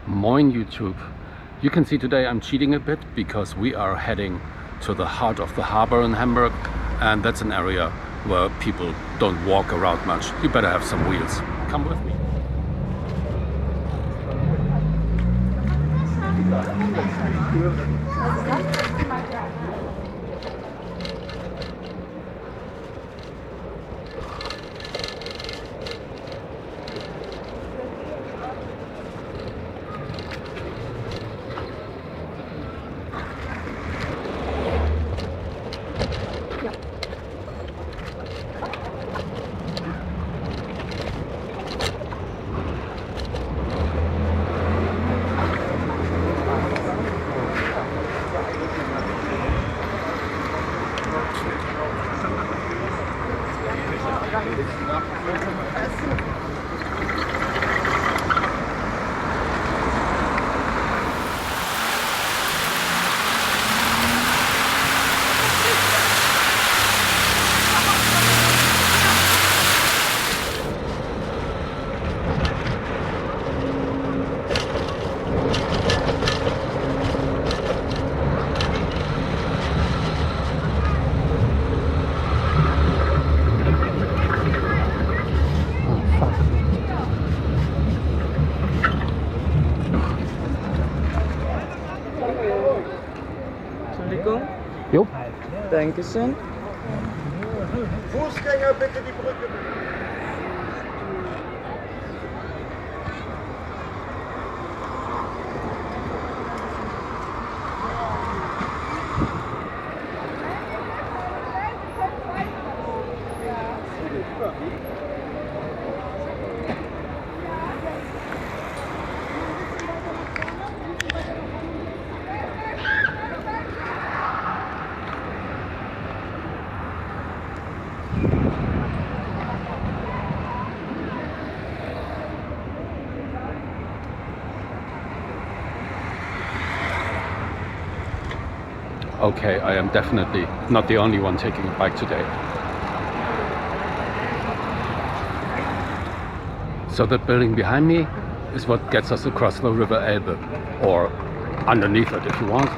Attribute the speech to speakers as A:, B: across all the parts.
A: Moin YouTube. You can see today I'm cheating a bit because we are heading to the heart of the harbor in Hamburg, and that's an area where people don't walk around much. You better have some wheels. Come with me.
B: Entschuldigung.
A: Jo.
B: Dankeschön.
C: Fußgänger bitte die Brücke.
A: Okay, I am definitely not the only one taking a bike today. So that building behind me is what gets us across the River Elbe, or underneath it if you want.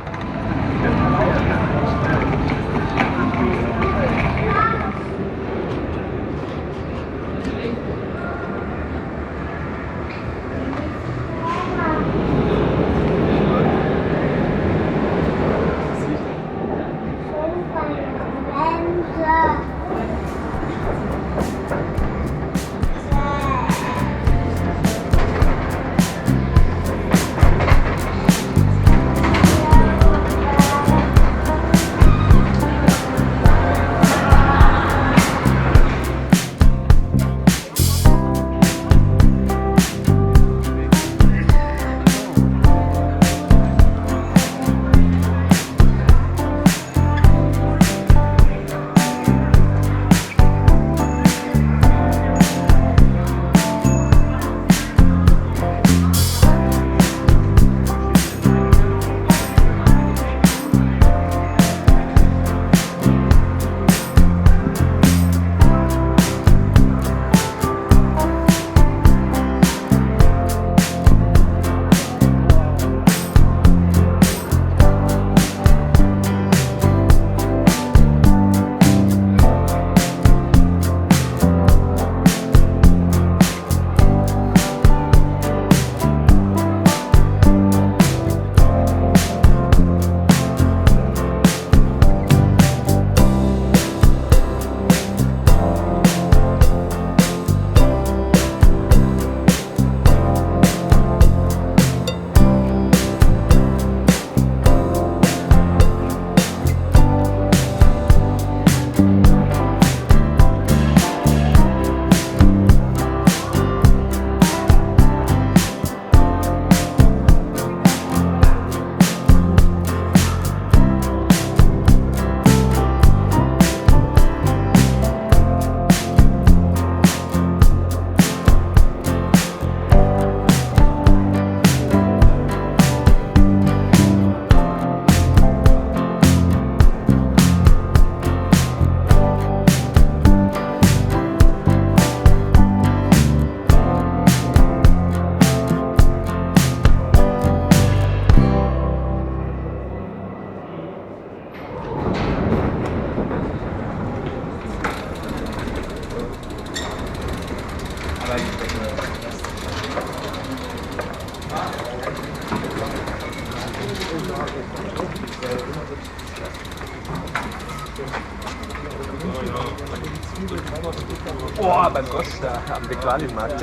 B: Boah, beim Gosch da am Viktualienmarkt.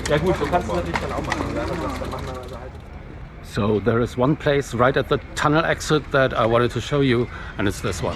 B: Ja gut, so kannst du natürlich dann auch machen. Ja? Dann machen wir also halt.
A: So there is one place right at the tunnel exit that I wanted to show you, and it's this one.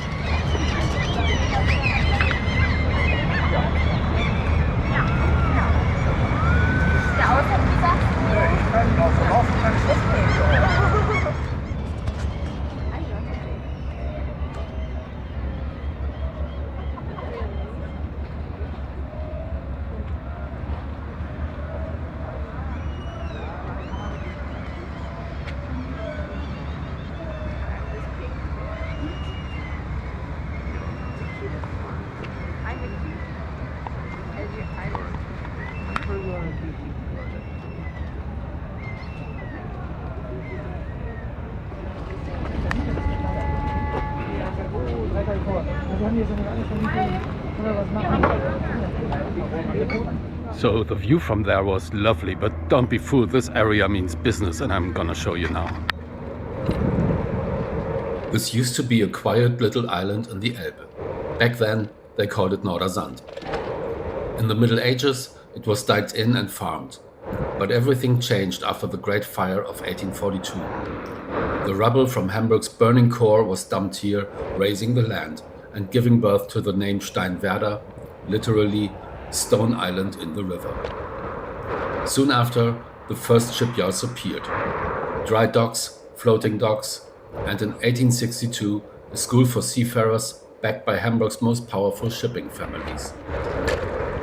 A: So the view from there was lovely, but don't be fooled, this area means business, and I'm gonna show you now. This used to be a quiet little island in the Elbe. Back then, they called it Nordersand. In the Middle Ages, it was diked in and farmed. But everything changed after the Great Fire of 1842. The rubble from Hamburg's burning core was dumped here, raising the land and giving birth to the name Steinwerder, literally Stone Island in the river. Soon after, the first shipyards appeared. Dry docks, floating docks, and in 1862, a school for seafarers backed by Hamburg's most powerful shipping families.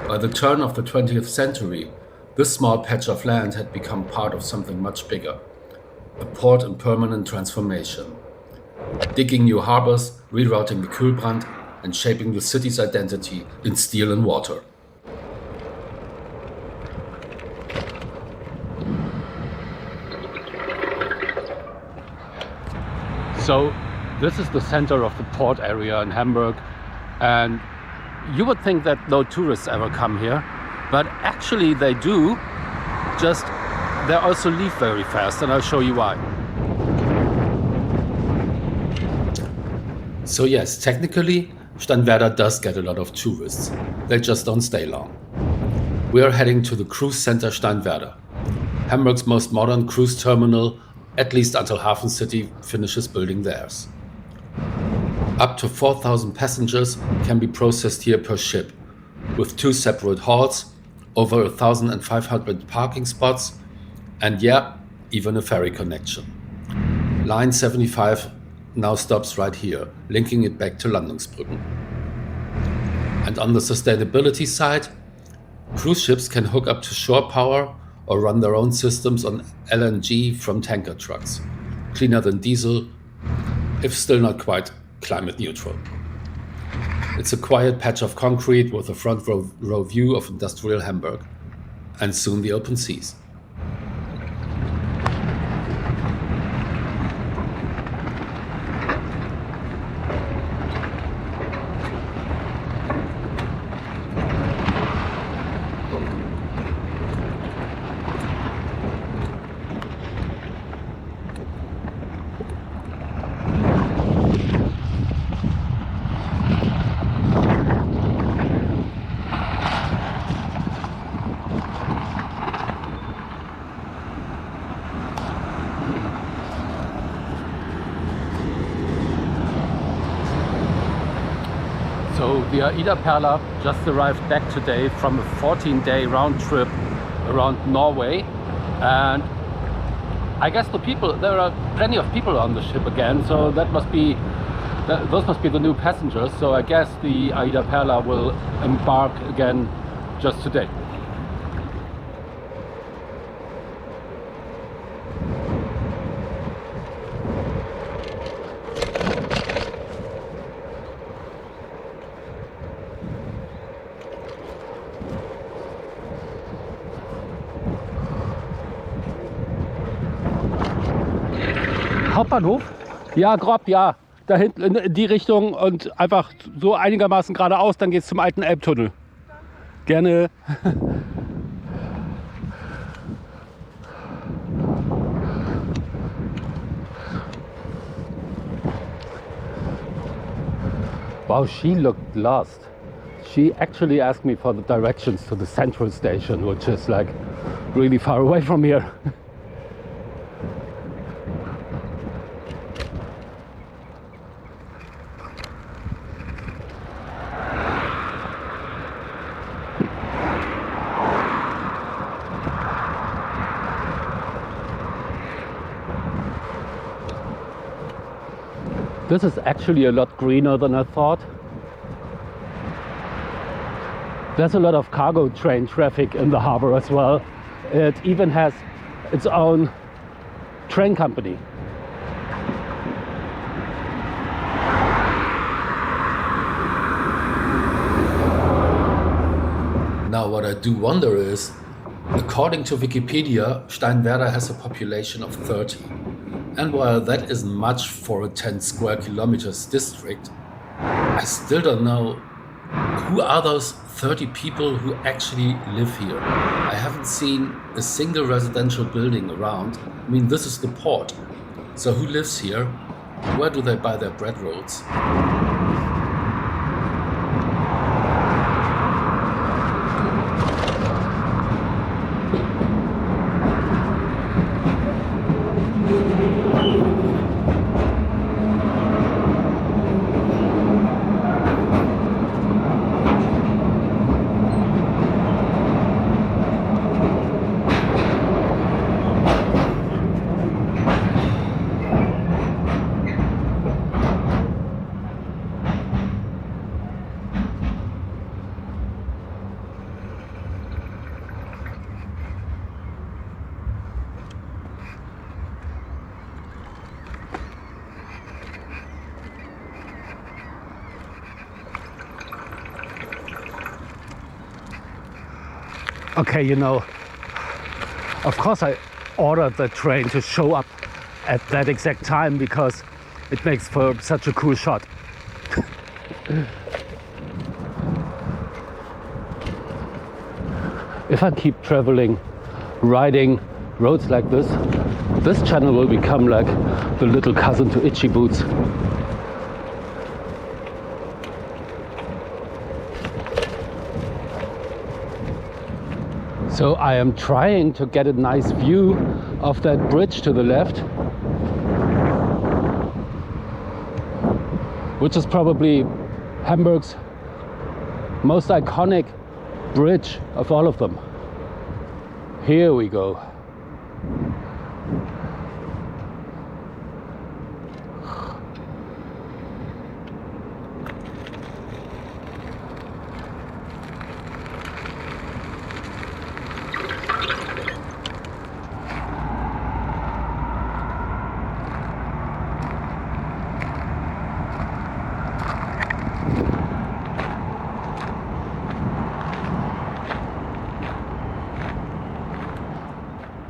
A: By the turn of the 20th century, this small patch of land had become part of something much bigger, a port in permanent transformation. Digging new harbors, rerouting the Kühlbrand, and shaping the city's identity in steel and water. So this is the center of the port area in Hamburg, and you would think that no tourists ever come here, but actually they do, just they also leave very fast, and I'll show you why. So yes, technically, Steinwerder does get a lot of tourists. They just don't stay long. We are heading to the cruise center Steinwerder, Hamburg's most modern cruise terminal, at least until Hafen City finishes building theirs. Up to 4,000 passengers can be processed here per ship, with 2 separate halls, over 1,500 parking spots, and yeah, even a ferry connection. Line 75 now stops right here, linking it back to Landungsbrücken. And on the sustainability side, cruise ships can hook up to shore power or run their own systems on LNG from tanker trucks, cleaner than diesel, if still not quite climate neutral. It's a quiet patch of concrete with a front row view of industrial Hamburg, and soon the open seas. So the Aida Perla just arrived back today from a 14-day round trip around Norway, and I guess there are plenty of people on the ship again, so those must be the new passengers. So I guess the Aida Perla will embark again just today. Hauptbahnhof? Ja, grob, ja. Da hinten in die Richtung und einfach so einigermaßen geradeaus, dann geht's zum alten Elbtunnel. Gerne. Wow, she looked lost. She actually asked me for the directions to the central station, which is like really far away from here. This is actually a lot greener than I thought. There's a lot of cargo train traffic in the harbor as well. It even has its own train company. Now what I do wonder is, according to Wikipedia, Steinwerder has a population of 30. And while that isn't much for a 10 square kilometers district, I still don't know who are those 30 people who actually live here. I haven't seen a single residential building around. I mean, this is the port. So who lives here? Where do they buy their bread rolls? Okay, you know, of course I ordered the train to show up at that exact time because it makes for such a cool shot. If I keep traveling, riding roads like this channel will become like the little cousin to Itchy Boots. So I am trying to get a nice view of that bridge to the left, which is probably Hamburg's most iconic bridge of all of them. Here we go.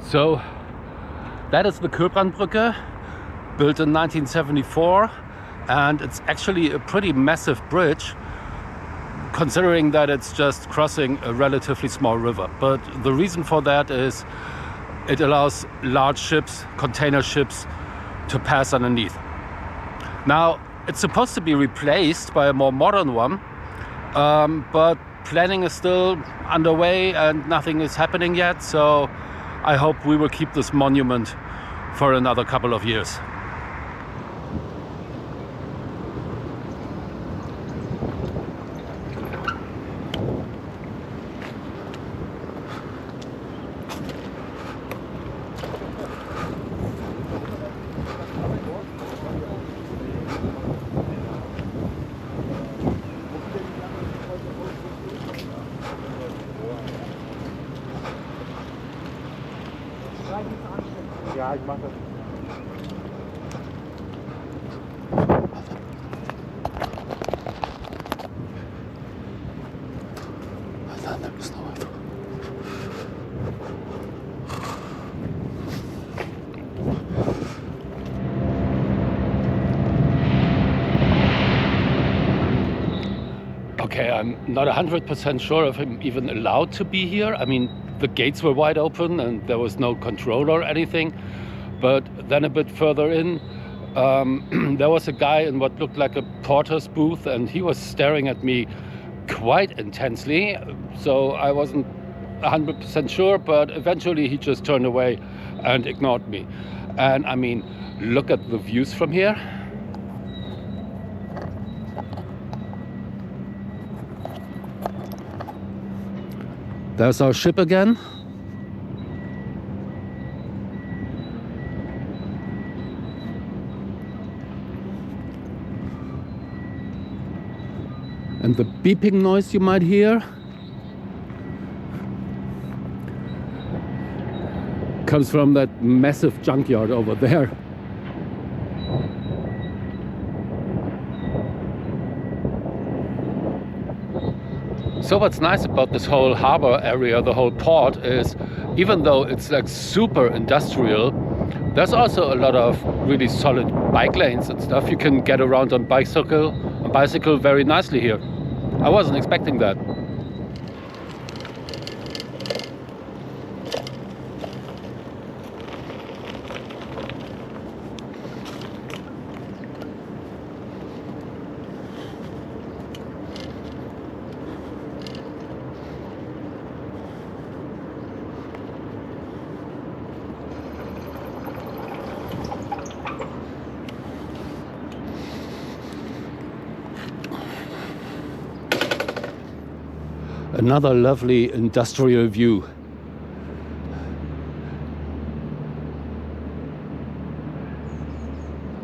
A: So that is the Köprandbrücke, built in 1974, and it's actually a pretty massive bridge considering that it's just crossing a relatively small river. But the reason for that is it allows large ships, container ships, to pass underneath. Now, it's supposed to be replaced by a more modern one, but planning is still underway and nothing is happening yet, so I hope we will keep this monument for another couple of years.
B: Ja, ich mach das.
A: Okay, I'm not 100% sure if I'm even allowed to be here. I mean, the gates were wide open and there was no control or anything. But then a bit further in, there was a guy in what looked like a porter's booth, and he was staring at me quite intensely, so I wasn't 100% sure, but eventually he just turned away and ignored me. And I mean, look at the views from here. There's our ship again. And the beeping noise you might hear comes from that massive junkyard over there. So what's nice about this whole harbor area, the whole port, is even though it's like super industrial, there's also a lot of really solid bike lanes and stuff. You can get around on bicycle very nicely here. I wasn't expecting that. Another lovely industrial view.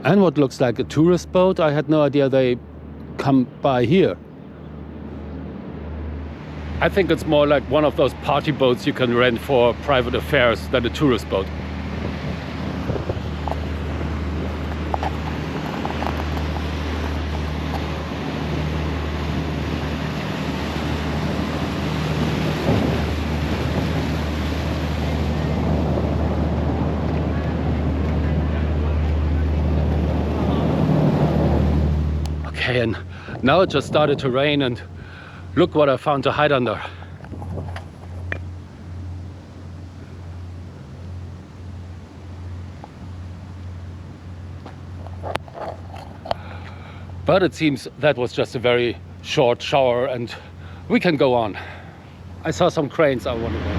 A: And what looks like a tourist boat. I had no idea they come by here. I think it's more like one of those party boats you can rent for private affairs than a tourist boat. And now it just started to rain, and look what I found to hide under. But it seems that was just a very short shower and we can go on. I saw some cranes I wanted to.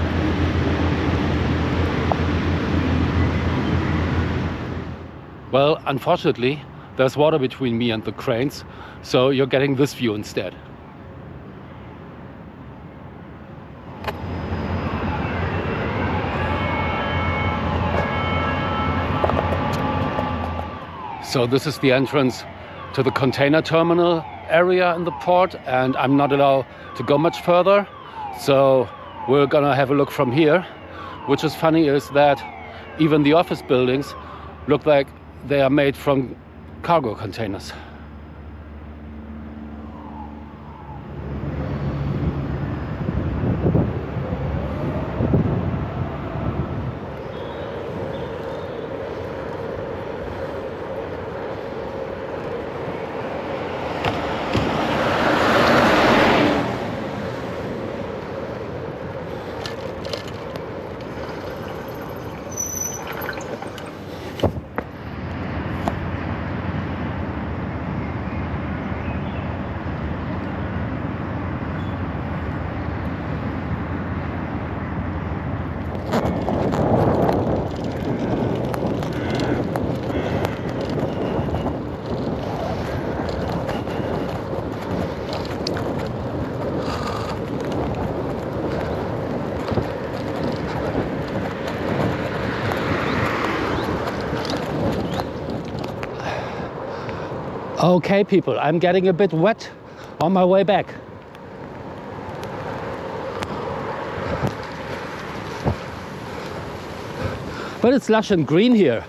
A: Well, unfortunately, there's water between me and the cranes, so you're getting this view instead. So this is the entrance to the container terminal area in the port, and I'm not allowed to go much further. So we're gonna have a look from here. Which is funny is that even the office buildings look like they are made from cargo containers. Okay, people, I'm getting a bit wet on my way back. But it's lush and green here.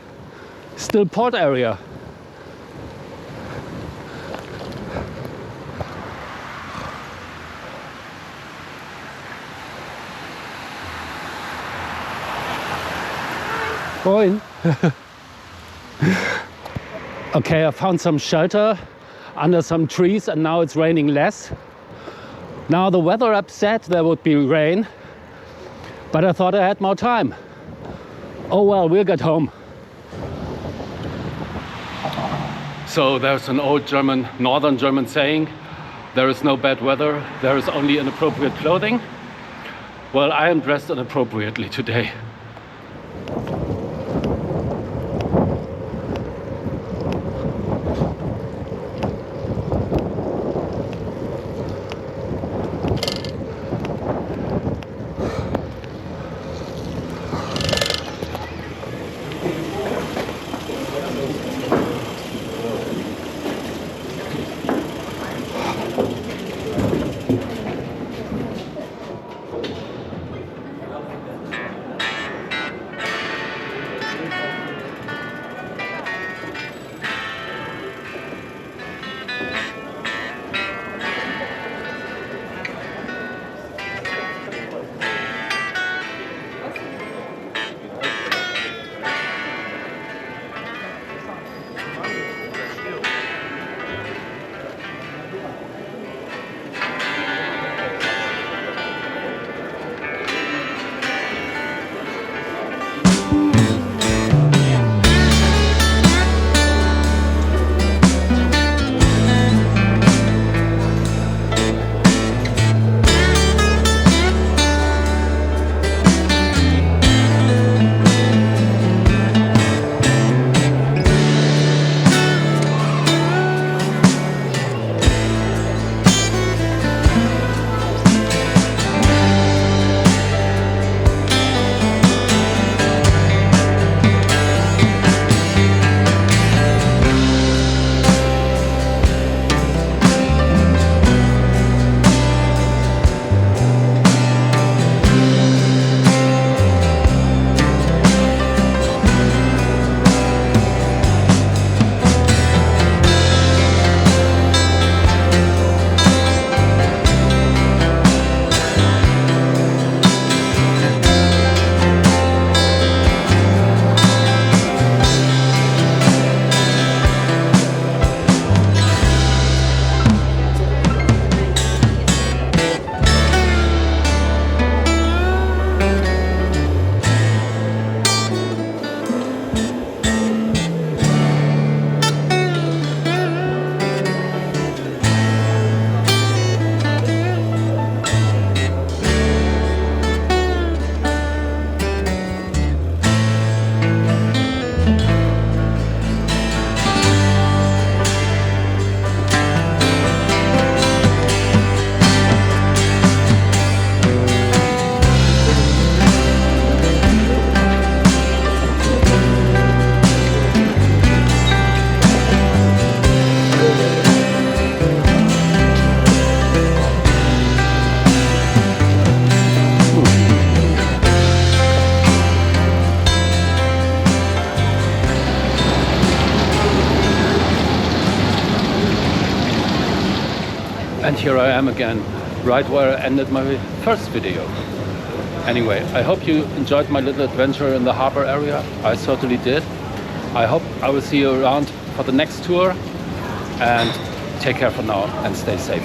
A: Still port area. Moin. Okay, I found some shelter under some trees and now it's raining less. Now the weather upset, there would be rain, but I thought I had more time. Oh well, we'll get home. So there's an old German, northern German saying, There is no bad weather, there is only inappropriate clothing. Well, I am dressed inappropriately today. And here I am again, right where I ended my first video. Anyway, I hope you enjoyed my little adventure in the harbor area. I certainly did. I hope I will see you around for the next tour. And take care for now and stay safe.